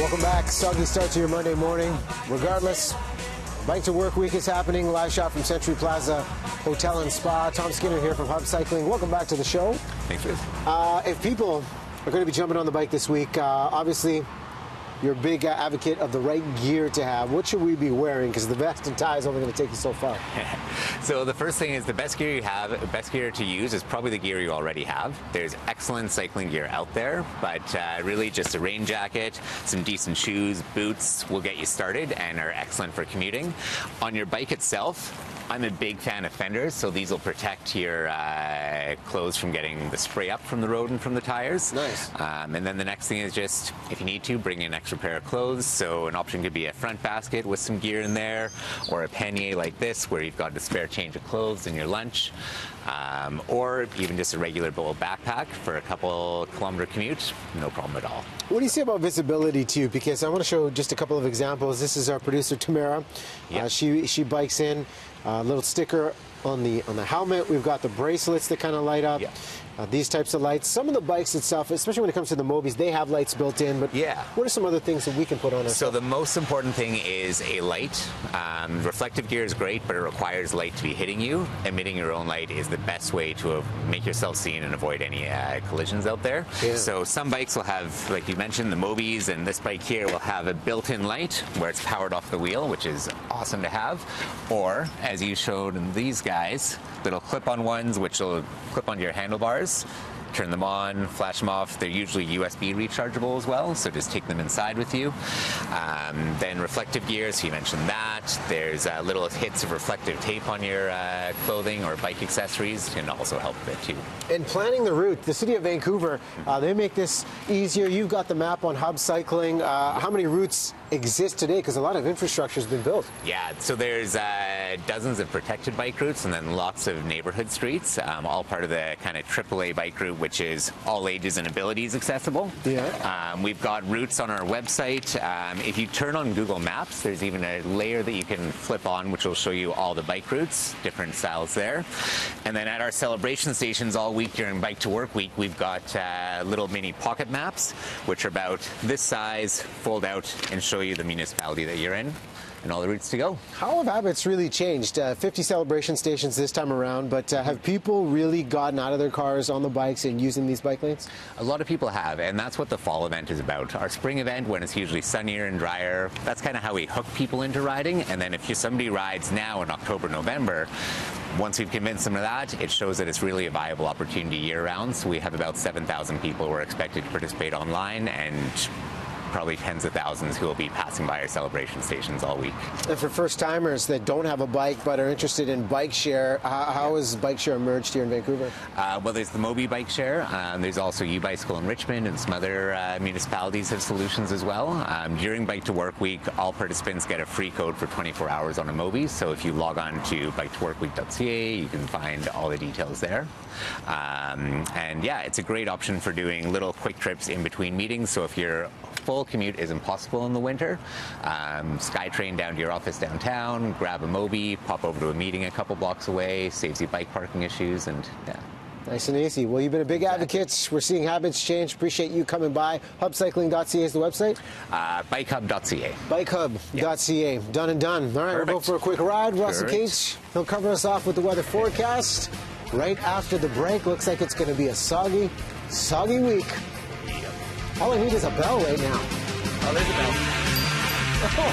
Welcome back. Soggy start to your Monday morning. Regardless, Bike to Work Week is happening. Live shot from Century Plaza Hotel and Spa. Tom Skinner here from Hub Cycling. Welcome back to the show. Thanks, Riz. If people are going to be jumping on the bike this week, obviously you're a big advocate of the right gear to have. What should we be wearing? Because the vest and tie is only going to take you so far. So the first thing is the best gear you have, best gear to use is probably the gear you already have. There's excellent cycling gear out there, but really just a rain jacket, some decent shoes, boots will get you started and are excellent for commuting. On your bike itself, I'm a big fan of fenders, so these will protect your clothes from getting the spray up from the road and from the tires. Nice. And then the next thing is just, if you need to, bring in an extra pair of clothes. So an option could be a front basket with some gear in there, or a pannier like this where you've got a spare change of clothes in your lunch, or even just a regular bowl backpack for a couple kilometer commute, no problem at all. What do you say about visibility too? Because I want to show just a couple of examples. This is our producer Tamara. Yeah. She bikes in. A little sticker on the helmet. We've got the bracelets that kind of light up. Yeah. These types of lights. Some of the bikes itself, especially when it comes to the Mobies, they have lights built in. But yeah, what are some other things that we can put on ourselves? So the most important thing is a light. Reflective gear is great, but it requires light to be hitting you. Emitting your own light is the best way to make yourself seen and avoid any collisions out there. Yeah. So some bikes will have, like you mentioned, the Mobies, and this bike here will have a built-in light where it's powered off the wheel, which is awesome to have. Or, as you showed in these guys, little clip-on ones which will clip onto your handlebars. Turn them on, flash them off. They're usually USB rechargeable as well, so just take them inside with you. Then reflective gear, so you mentioned that. There's little hits of reflective tape on your clothing or bike accessories can also help a bit too. In planning the route, the city of Vancouver, they make this easier. You've got the map on Hub Cycling. How many routes exist today? Because a lot of infrastructure has been built. Yeah, so there's dozens of protected bike routes and then lots of neighborhood streets, all part of the kind of AAA bike route, which is all ages and abilities accessible. Yeah. We've got routes on our website. If you turn on Google Maps, there's even a layer that you can flip on, which will show you all the bike routes, different styles there. And then at our celebration stations all week during Bike to Work Week, we've got little mini pocket maps, which are about this size, fold out, and show you the municipality that you're in and all the routes to go. How have habits really changed? 50 celebration stations this time around, but have people really gotten out of their cars on the bikes and using these bike lanes? A lot of people have, and that's what the fall event is about. Our spring event, when it's usually sunnier and drier, that's kind of how we hook people into riding. And then if somebody rides now in October, November, once we've convinced them of that, it shows that it's really a viable opportunity year-round. So we have about 7,000 people who are expected to participate online, and probably tens of thousands who will be passing by our celebration stations all week. And for first-timers that don't have a bike but are interested in bike share, how has bike share emerged here in Vancouver? Well, there's the Mobi Bike Share. There's also U-Bicycle in Richmond, and some other municipalities have solutions as well. During Bike to Work Week, all participants get a free code for 24 hours on a Mobi. So if you log on to biketoworkweek.ca, you can find all the details there. And yeah, it's a great option for doing little quick trips in between meetings. So if your full commute is impossible in the winter, SkyTrain down to your office downtown, grab a Mobi, pop over to a meeting a couple blocks away, saves you bike parking issues, and yeah. Nice and easy. Well, you've been a big advocate. We're seeing habits change. Appreciate you coming by. Hubcycling.ca is the website? Bikehub.ca. Bikehub.ca. Yep. Done and done. All right, Perfect. we'll go for a quick ride. Russell Correct. Cage, he'll cover us off with the weather forecast right after the break. Looks like it's going to be a soggy week. All I need is a bell right now. Oh, there's a bell.